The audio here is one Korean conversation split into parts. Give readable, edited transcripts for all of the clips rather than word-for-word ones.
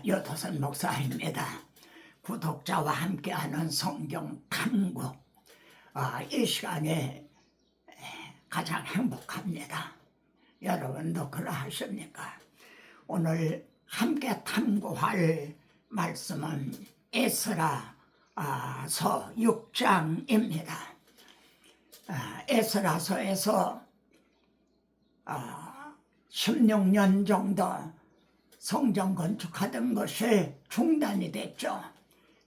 여도선 목사입니다. 구독자와 함께하는 성경 탐구, 이 시간에 가장 행복합니다. 여러분도 그러하십니까? 오늘 함께 탐구할 말씀은 에스라서 6장입니다. 에스라서에서 16년 정도 성전 건축하던 것이 중단이 됐죠.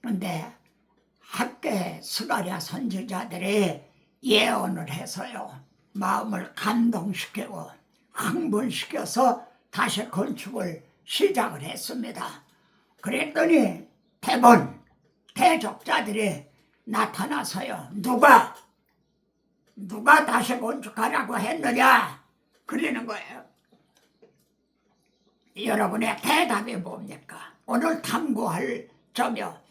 그런데 학계 스가랴 선지자들이 예언을 해서요, 마음을 감동시키고 흥분시켜서 다시 건축을 시작을 했습니다. 그랬더니 대적자들이 나타나서요, 누가 다시 건축하라고 했느냐 그러는 거예요. 여러분의 대답이 뭡니까? 오늘 탐구할 점이요.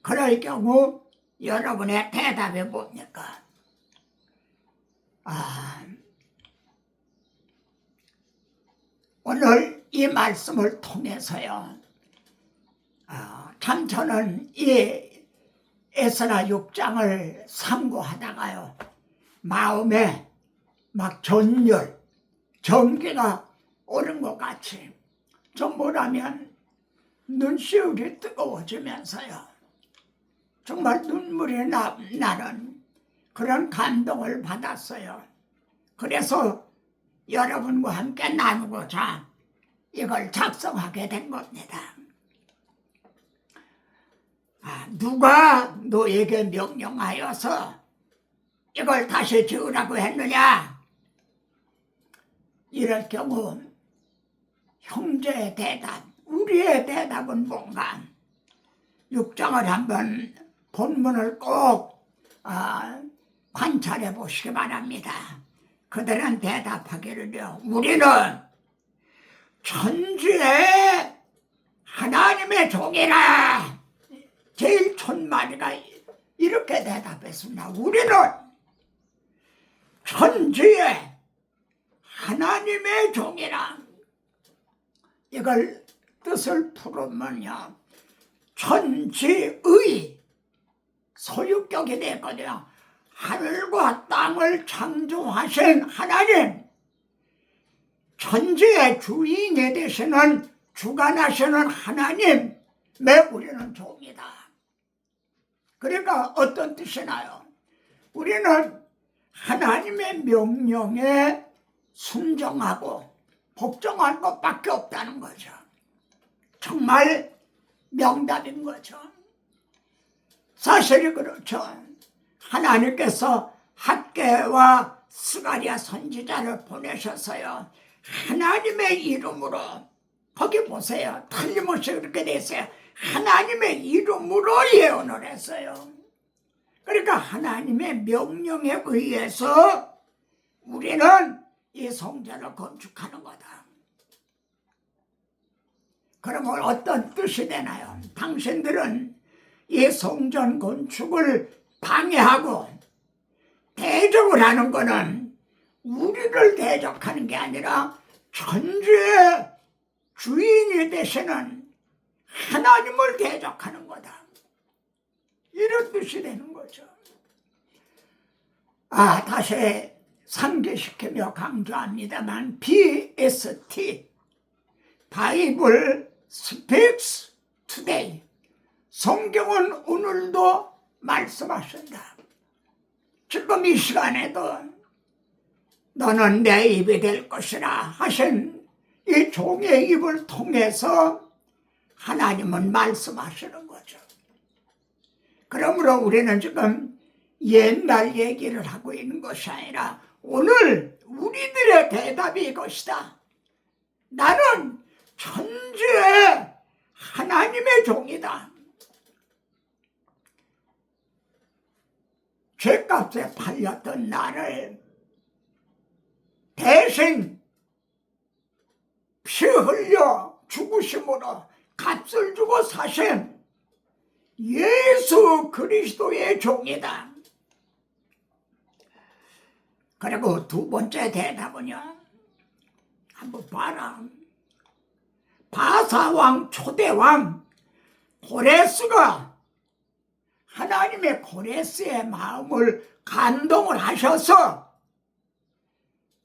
그럴 경우 여러분의 대답이 뭡니까? 오늘 이 말씀을 통해서요, 참 저는 이 에스라 6장을 참고하다가요, 마음에 막 전기가 오는 것 같이, 좀 뭐라면 눈시울이 뜨거워지면서요, 정말 눈물이 나는 그런 감동을 받았어요. 그래서 여러분과 함께 나누고자 이걸 작성하게 된 겁니다. 누가 너에게 명령하여서 이걸 다시 지으라고 했느냐? 이럴 경우 형제의 대답, 우리의 대답은 뭔가? 6장을 한번 본문을 꼭 관찰해 보시기 바랍니다. 그들은 대답하기를요, 우리는 천지의 하나님의 종이라. 제일 촌마리가 이렇게 대답했습니다. 우리는 천지의 하나님의 종이라. 이걸 뜻을 풀으면요, 천지의 소유격이 되거든요. 하늘과 땅을 창조하신 하나님, 천지의 주인이 되시는, 주관하시는 하나님의 우리는 종이다. 그러니까 어떤 뜻이나요? 우리는 하나님의 명령에 순종하고 복종할 것밖에 없다는 거죠. 정말 명답인 거죠. 사실이 그렇죠. 하나님께서 학계와 스가랴 선지자를 보내셔서요, 하나님의 이름으로, 거기 보세요, 틀림없이 그렇게 됐어요. 하나님의 이름으로 예언을 했어요. 그러니까 하나님의 명령에 의해서 우리는 이 성전을 건축하는 거다. 그러면 어떤 뜻이 되나요? 당신들은 이 성전 건축을 방해하고 대적을 하는 거는 우리를 대적하는 게 아니라 천지의 주인이 되시는 하나님을 대적하는 거다. 이런 뜻이 되는 거죠. 다시 상기시키며 강조합니다만, BST, 바이블 스피크스 투데이, 성경은 오늘도 말씀하신다. 지금 이 시간에도 너는 내 입이 될 것이라 하신 이 종의 입을 통해서 하나님은 말씀하시는 거죠. 그러므로 우리는 지금 옛날 얘기를 하고 있는 것이 아니라 오늘 우리들의 대답이 이것이다. 나는 천지의 하나님의 종이다. 죗값에 팔렸던 나를 대신 피 흘려 죽으심으로 값을 주고 사신 예수 그리스도의 종이다. 그리고 두 번째 대답은요, 한번 봐라. 바사왕 초대왕 고레스가 하나님의 고레스의 마음을 감동을 하셔서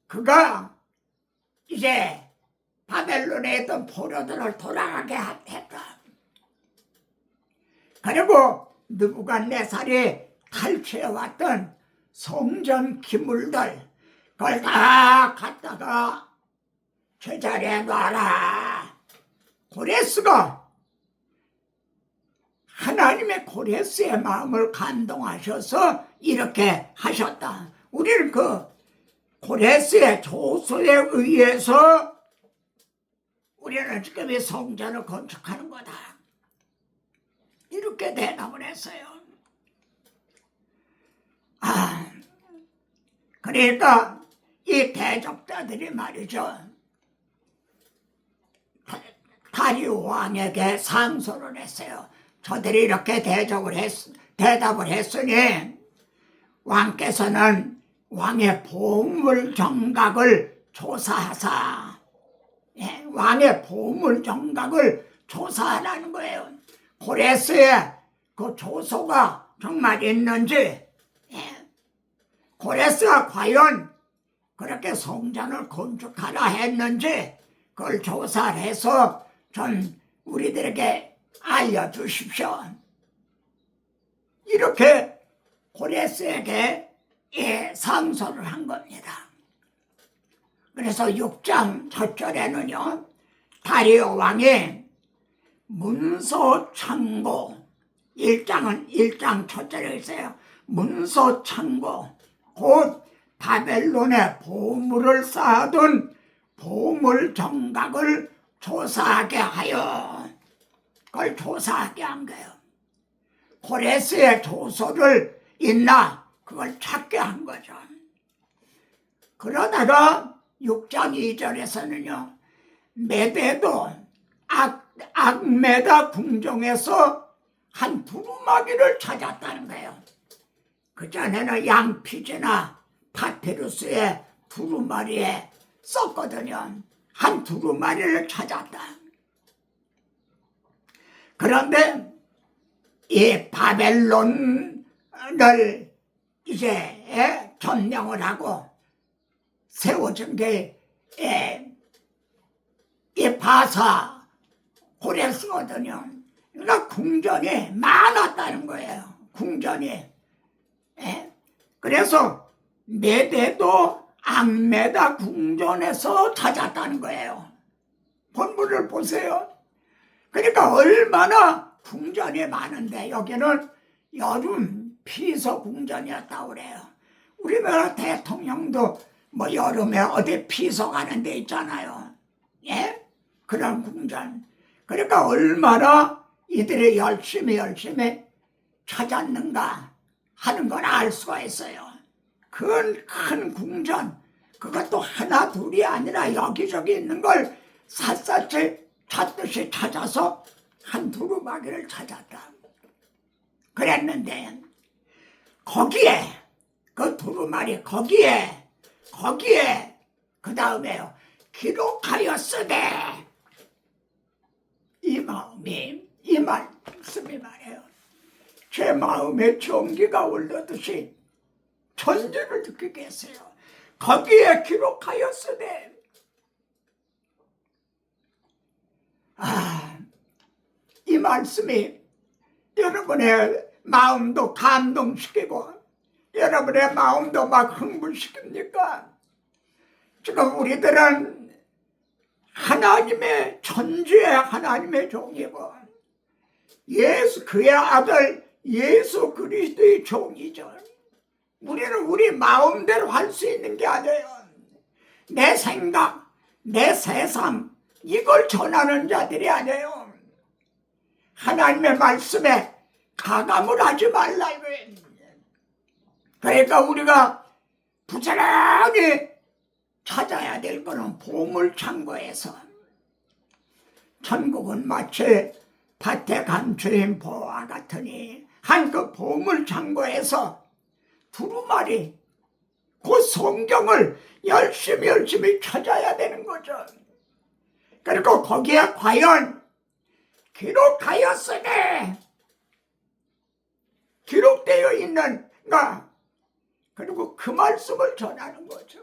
그가 이제 바벨론에 있던 포로들을 돌아가게 했다. 그리고 느부갓네살이 탈취해왔던 성전 기물들 그걸 다 갖다가 제자리에 놔라. 고레스가 하나님의 고레스의 마음을 감동하셔서 이렇게 하셨다. 우리는 그 고레스의 조소에 의해서 우리는 지금 이 성전을 건축하는 거다. 이렇게 대답을 했어요. 그러니까 이 대적자들이 말이죠. 다리오 왕에게 상소를 했어요. 저들이 이렇게 대답을 했으니 왕께서는 왕의 보물 정각을 조사하사. 왕의 보물 정각을 조사하라는 거예요. 고레스의 그 조소가 정말 있는지, 고레스가 과연 그렇게 성전을 건축하라 했는지 그걸 조사를 해서 좀 우리들에게 알려주십시오. 이렇게 고레스에게 상소를 한 겁니다. 그래서 6장 첫 절에는요, 다리오 왕이 문서 창고, 1장 첫 절에 있어요. 문서 창고, 곧 바벨론에 보물을 쌓아둔 보물 정각을 조사하게 하여, 그걸 조사하게 한 거예요. 고레스의 조소를 있나 그걸 찾게 한 거죠. 그러다가 6장 2절에서는요, 메대도 악메다 궁정에서 한 두루마기를 찾았다는 거예요. 그전에는 양피지나 파피루스의 두루마리에 썼거든요. 한 두루마리를 찾았다. 그런데 이 바벨론을 이제 점령을 하고 세워진 게 이 바사 고레스거든요. 그러니까 궁전이 많았다는 거예요. 궁전이. 그래서 메대도 악메다 궁전에서 찾았다는 거예요. 본문을 보세요. 그러니까 얼마나 궁전이 많은데 여기는 여름 피서 궁전이었다고 그래요. 우리나라 대통령도 뭐 여름에 어디 피서 가는 데 있잖아요. 그런 궁전. 그러니까 얼마나 이들이 열심히 찾았는가 하는 걸 알 수가 있어요. 큰 궁전, 그것도 하나 둘이 아니라 여기저기 있는 걸 샅샅이 찾듯이 찾아서 한 두루마기를 찾았다. 그랬는데 거기에 그 두루마리 거기에 그 다음에요, 기록하였으되, 이 말씀이 말해요. 제 마음에 전기가 올라듯이 천지를 느끼게 했어요. 거기에 기록하였으되, 이 말씀이 여러분의 마음도 감동시키고 여러분의 마음도 막 흥분시킵니까? 지금 우리들은 하나님의 천지의 하나님의 종이고 그의 아들 예수 그리스도의 종이죠. 우리는 우리 마음대로 할 수 있는 게 아니에요. 내 생각, 내 세상, 이걸 전하는 자들이 아니에요. 하나님의 말씀에 가감을 하지 말라 이거예요. 그러니까 우리가 부지런히 찾아야 될 거는 보물창고에서. 천국은 마치 밭에 감추인 보화 같으니 한 그 보물창고에서 두루마리 그 성경을 열심히 찾아야 되는 거죠. 그리고 거기에 과연 기록하였으니 기록되어 있는가? 그리고 그 말씀을 전하는 거죠.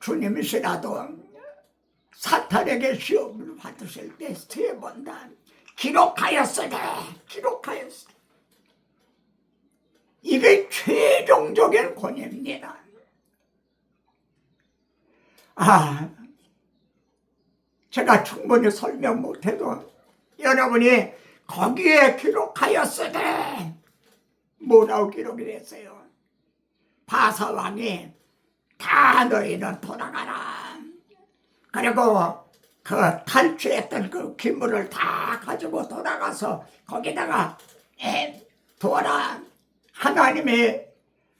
주님이시라도 사탄에게 시험을 받으실 때 세 번 다 기록하였으니 기록하였으니, 이게 최종적인 권위입니다. 제가 충분히 설명 못해도 여러분이 거기에 기록하였으니 뭐라고 기록이 됐어요? 바사왕이 다 너희는 돌아가라. 그리고 그 탈취했던 그 기물을 다 가지고 돌아가서 거기다가 두어라. 하나님이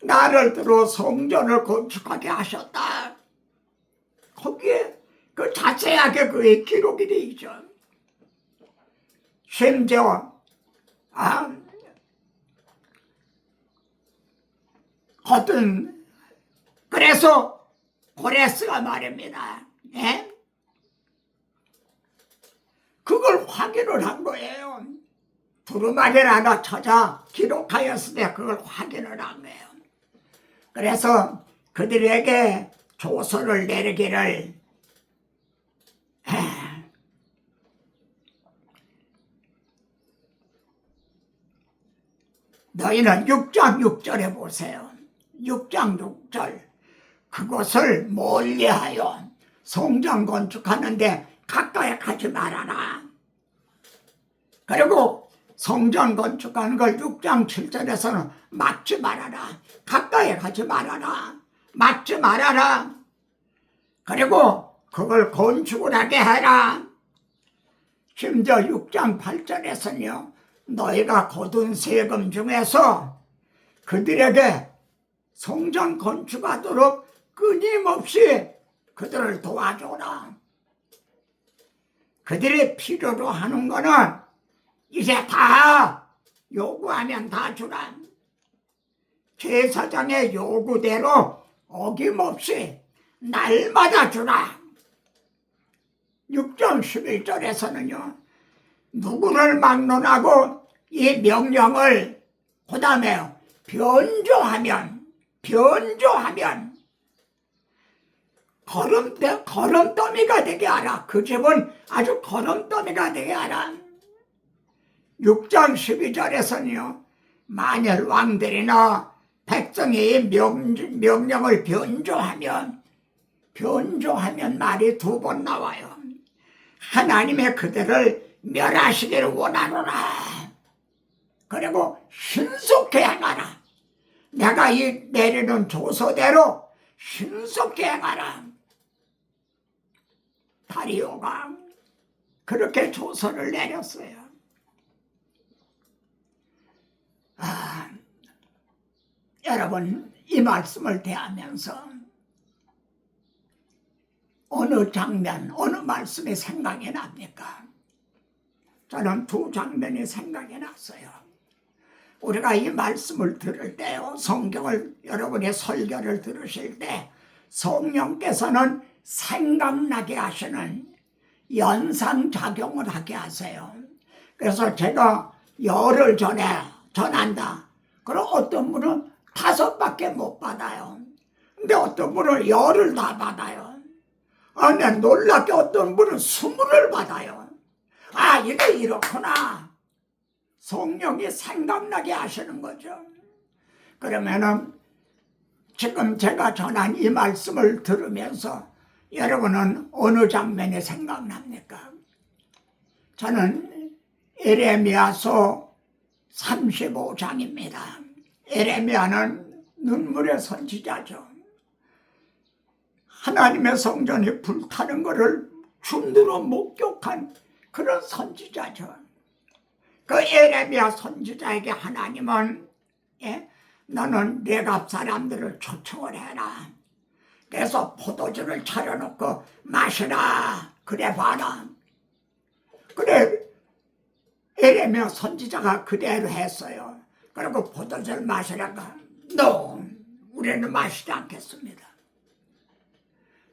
나를 들어 성전을 건축하게 하셨다. 거기에 그 자세하게 그의 기록이 되어 있죠. 심지어 그래서 고레스가 말입니다. 그걸 확인을 한 거예요. 두루마리를 하나 찾아 기록하였을 때 그걸 확인을 한 거예요. 그래서 그들에게 조서를 내리기를 너희는 6장 6절에 보세요. 6장 6절 그것을 멀리하여 성전 건축하는데 가까이 가지 말아라. 그리고 성전 건축하는 걸 6장 7절에서는 막지 말아라. 가까이 가지 말아라. 막지 말아라. 그리고 그걸 건축을 하게 해라. 심지어 6장 8절에서는요. 너희가 거둔 세금 중에서 그들에게 성전 건축하도록 끊임없이 그들을 도와줘라. 그들이 필요로 하는 거는 이제 다 요구하면 다 주라. 제사장의 요구대로 어김없이 날마다 주라. 6장 11절에서는요. 누구를 막론하고 이 명령을 그 다음에 변조하면 걸음더미가 되게 하라. 그 집은 아주 걸음더미가 되게 하라. 6장 12절에서는요. 만일 왕들이나 백성이 명령을 변조하면 말이 두 번 나와요. 하나님의 그들을 멸하시기를 원하노라. 그리고 신속히 행하라. 내가 이 내리는 조서대로 신속히 행하라. 다리오가 그렇게 조서를 내렸어요. 여러분 이 말씀을 대하면서 어느 장면, 어느 말씀이 생각이 납니까? 저는 두 장면이 생각이 났어요. 우리가 이 말씀을 들을 때요, 성경을 여러분의 설교를 들으실 때 성령께서는 생각나게 하시는 연상작용을 하게 하세요. 그래서 제가 열흘 전에 전한다. 그럼 어떤 분은 5밖에 못 받아요. 근데 어떤 분은 열흘 다 받아요. 근데 놀랍게 어떤 분은 20을 받아요. 이게 이렇구나. 성령이 생각나게 하시는 거죠. 그러면은 지금 제가 전한 이 말씀을 들으면서 여러분은 어느 장면이 생각납니까? 저는 에레미야서 35장입니다. 에레미야는 눈물의 선지자죠. 하나님의 성전이 불타는 것을 눈으로 목격한 그런 선지자죠. 그 에레미야 선지자에게 하나님은 너는 레갑 사람들을 초청을 해라. 그래서 포도주를 차려놓고 마시라. 그래 봐라. 그래 에레미야 선지자가 그대로 했어요. 그리고 포도주를 마시라가 우리는 마시지 않겠습니다.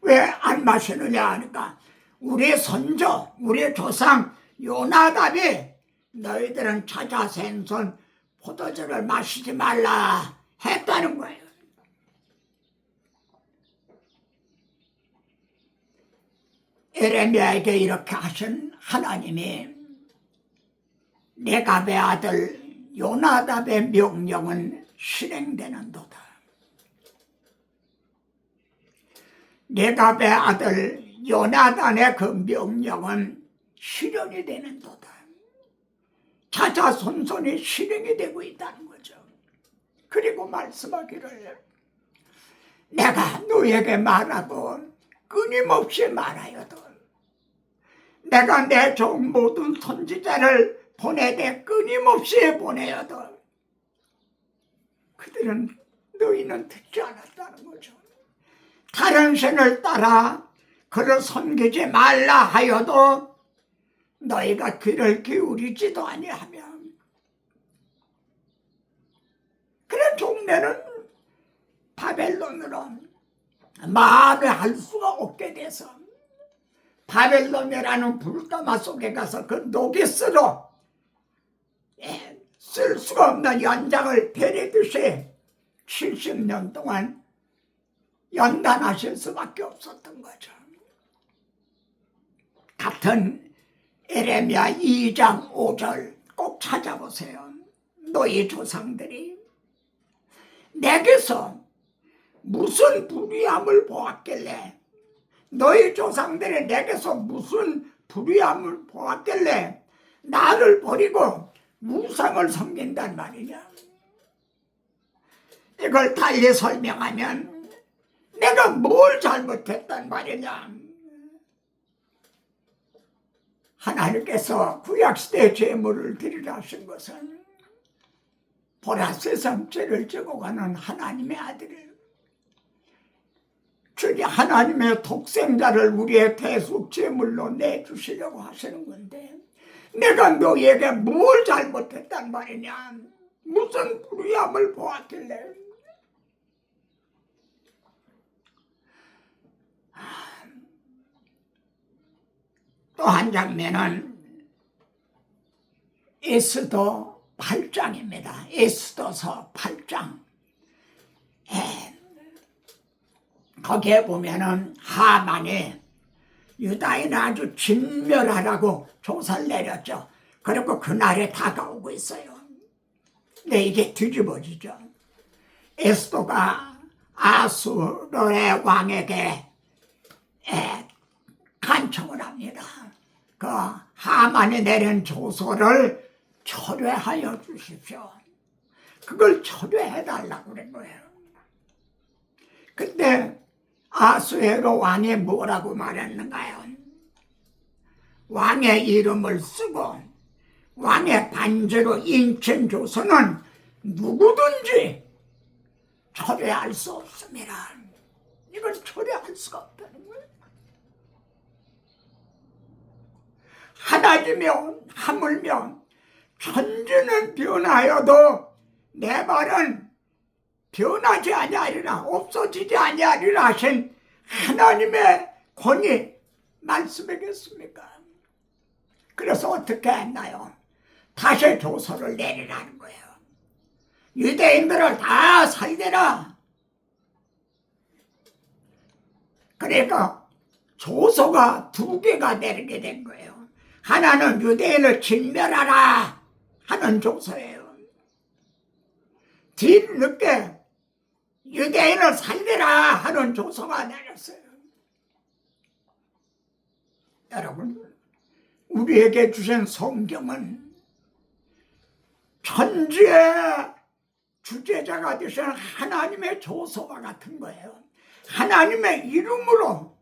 왜 안 안 마시느냐 하니까 우리 선조, 우리 조상 요나답이 너희들은 찾아 생선 포도주를 마시지 말라 했다는 거예요. 에레미야에게 이렇게 하신 하나님이 레갑의 아들 요나답의 명령은 실행되는도다. 레갑의 아들 요나단의 그 명령은 실현이 되는도다. 자자손손이 실행이 되고 있다는 거죠. 그리고 말씀하기를 내가 너에게 말하고 끊임없이 말하여도 내가 내 종 모든 선지자를 보내되 끊임없이 보내어도 그들은 너희는 듣지 않았다는 거죠. 다른 신을 따라 그를 섬기지 말라 하여도 너희가 귀를 기울이지도 아니하며 그런 종래는 바벨론으로 마음에 할 수가 없게 돼서 바벨론이라는 불가마 속에 가서 그 노기스로 쓸 수가 없는 연장을 베리듯이 70년 동안 연단하실 수밖에 없었던 거죠. 같은 에레미야 2장 5절 꼭 찾아보세요. 너희 조상들이 내게서 무슨 불의함을 보았길래 너희 조상들이 내게서 무슨 불의함을 보았길래 나를 버리고 우상을 섬긴단 말이냐. 이걸 달리 설명하면 내가 뭘 잘못했단 말이냐. 하나님께서 구약시대 제물을 드리라 하신 것은 보라 세상 죄를 지고 가는 하나님의 아들을 주님 하나님의 독생자를 우리의 대속 제물로 내주시려고 하시는 건데 내가 너희에게 뭘 잘못했단 말이냐. 무슨 불의함을 보았길래. 또 한 장면은 에스더 8장입니다. 에스더서 8장. 거기에 보면은 하만이 유다인을 아주 진멸하라고 조사를 내렸죠. 그리고 그날에 다가오고 있어요. 근데 이게 뒤집어지죠. 에스더가 아수르의 왕에게 간청을 합니다. 그 하만이 내린 조서를 철회하여 주십시오. 그걸 철회해달라고 그런 거예요. 근데 아수에로 왕이 뭐라고 말했는가요? 왕의 이름을 쓰고 왕의 반지로 인친 조서는 누구든지 철회할 수 없습니다. 이건 철회할 수가 없다는 거예요. 하나님이며 하물며 천지는 변하여도 내 말은 변하지 아니하리라 없어지지 아니하리라 하신 하나님의 권위 말씀이겠습니까? 그래서 어떻게 했나요? 다시 조서를 내리라는 거예요. 유대인들을 다 살리라. 그러니까 조서가 두 개가 내리게 된 거예요. 하나는 유대인을 진멸하라 하는 조서예요. 뒤늦게 유대인을 살리라 하는 조서가 내렸어요. 여러분, 우리에게 주신 성경은 천지의 주제자가 되신 하나님의 조서와 같은 거예요. 하나님의 이름으로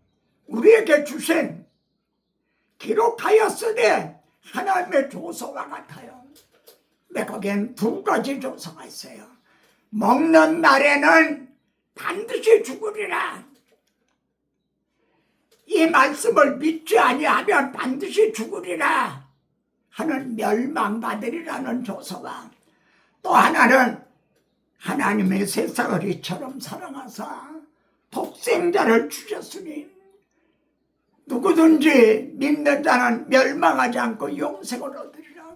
우리에게 주신 기록하였으되 하나님의 조서와 같아요. 근데 거기엔 두 가지 조서가 있어요. 먹는 날에는 반드시 죽으리라. 이 말씀을 믿지 아니하면 반드시 죽으리라 하는 멸망받으리라는 조서와 또 하나는 하나님의 세상을 이처럼 사랑하사 독생자를 주셨으니 누구든지 믿는 자는 멸망하지 않고 영생을 얻으리라.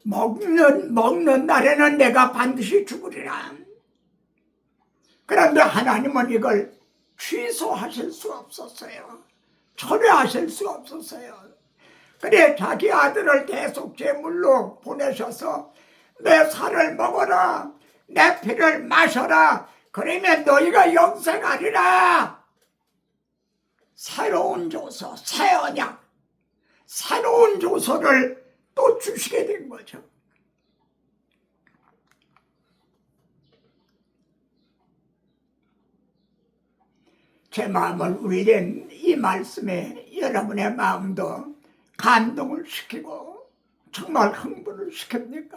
먹는 날에는 내가 반드시 죽으리라. 그런데 하나님은 이걸 취소하실 수가 없었어요. 철회하실 수가 없었어요. 그래 자기 아들을 계속 제물로 보내셔서 내 살을 먹어라, 내 피를 마셔라, 그러면 너희가 영생하리라. 새로운 조서, 새 언약, 새로운 조서를 또 주시게 된 거죠. 제 마음을 울린 이 말씀에 여러분의 마음도 감동을 시키고 정말 흥분을 시킵니까?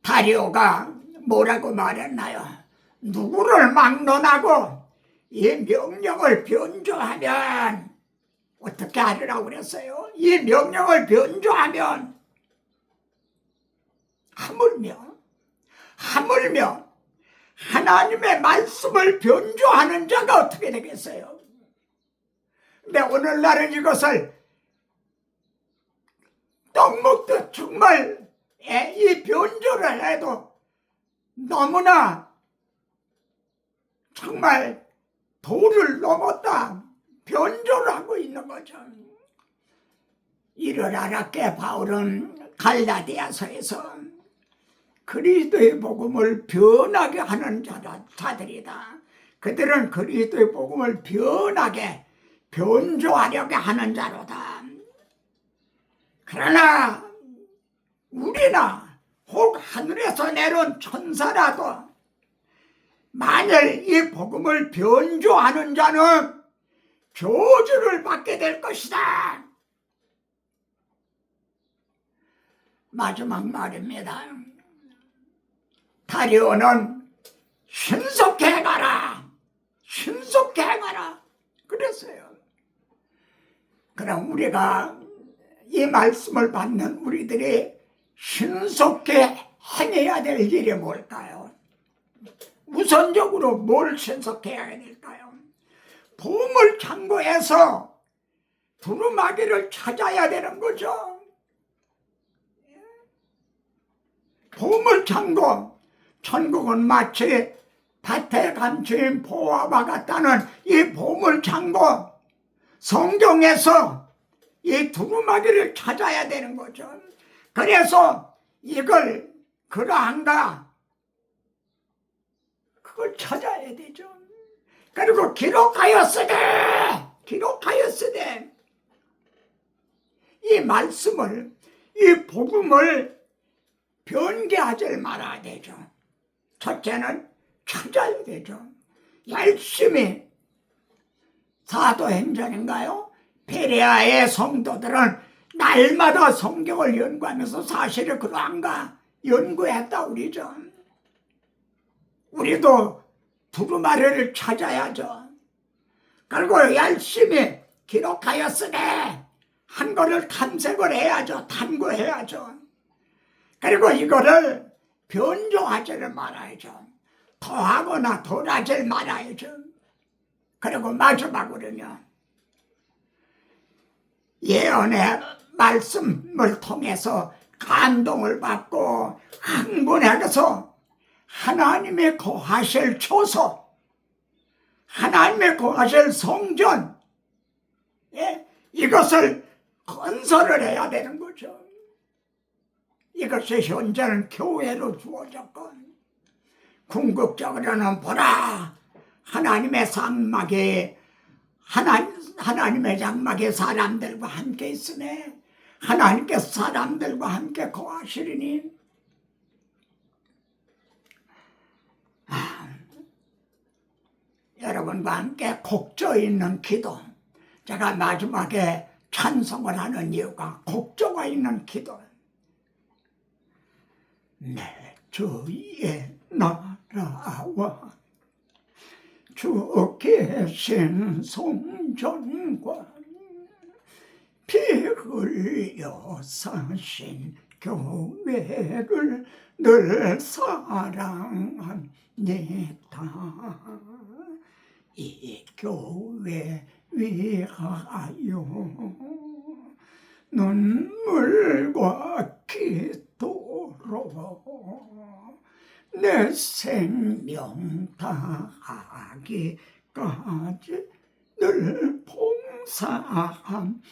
다리오가 뭐라고 말했나요? 누구를 막론하고 이 명령을 변조하면 어떻게 하리라고 그랬어요? 이 명령을 변조하면 하물며 하나님의 말씀을 변조하는 자가 어떻게 되겠어요? 근데 오늘날은 이것을 떡 먹듯 정말 이 변조를 해도 너무나 정말 도를 넘었다 변조를 하고 있는 거죠. 이를 알았게 바울은 갈라디아서에서 그리스도의 복음을 변하게 하는 자들이다. 그들은 그리스도의 복음을 변하게 변조하려고 하는 자로다. 그러나 우리나 혹 하늘에서 내려온 천사라도 만일 이 복음을 변조하는 자는 저주를 받게 될 것이다. 마지막 말입니다. 다리오는 신속해 가라, 신속해 가라 그랬어요. 그럼 우리가 이 말씀을 받는 우리들이 신속해 행해야 될 일이 뭘까요? 우선적으로 뭘 신속해야 될까요? 보물 창고에서 두루마기를 찾아야 되는 거죠. 보물 창고, 천국은 마치 밭에 감추인 포화와 같다는 이 보물 창고, 성경에서 이 두루마기를 찾아야 되는 거죠. 그래서 이걸 그러한가 그걸 찾아야 되죠. 그리고 기록하였으되 이 말씀을, 이 복음을 변개하지 말아야 되죠. 첫째는 찾아야 되죠. 열심히 사도행전인가요? 베레아의 성도들은 날마다 성경을 연구하면서 사실을 그러한가 연구했다 그러죠. 우리도 두루마리를 찾아야죠. 그리고 열심히 기록하였으되 한 거를 탐색을 해야죠. 탐구해야죠. 그리고 이거를 변조하지를 말아야죠. 더하거나 덜하지 말아야죠. 그리고 마지막으로는 예언의 말씀을 통해서 감동을 받고 흥분해서 하나님의 거하실 초소, 하나님의 거하실 성전, 이것을 건설을 해야 되는 거죠. 이것이 현재는 교회로 주어졌고, 궁극적으로는 보라, 하나님의 장막에 하나님의 장막에 사람들과 함께 있으네. 하나님께서 사람들과 함께 거하시리니. 여러분과 함께 곡조 있는 기도. 제가 마지막에 찬송을 하는 이유가 곡조가 있는 기도. 내 주의 나라와 주 계신 성전과 피 흘려 사신 교회를 늘 사랑합니다. 이 교회 위하여 눈물과 기도로 내 생명 다하기까지 늘 봉사합니다.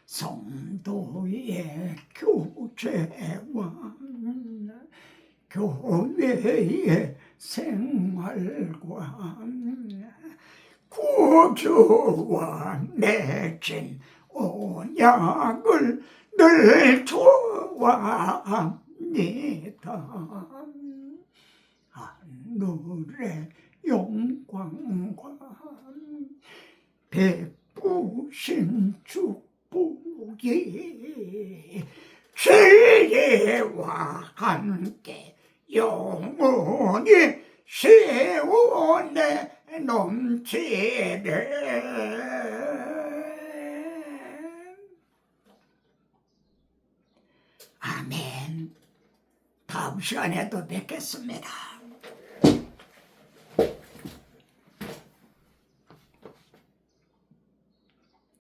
성도의 교제와 교회의 생활과 구주와 맺은 언약을 늘 좋아합니다. 하늘의 영광과 베푸신 축복이 지혜와 함께 영원히 세원에 넘치네. 아멘. 다음 시간에 또 뵙겠습니다.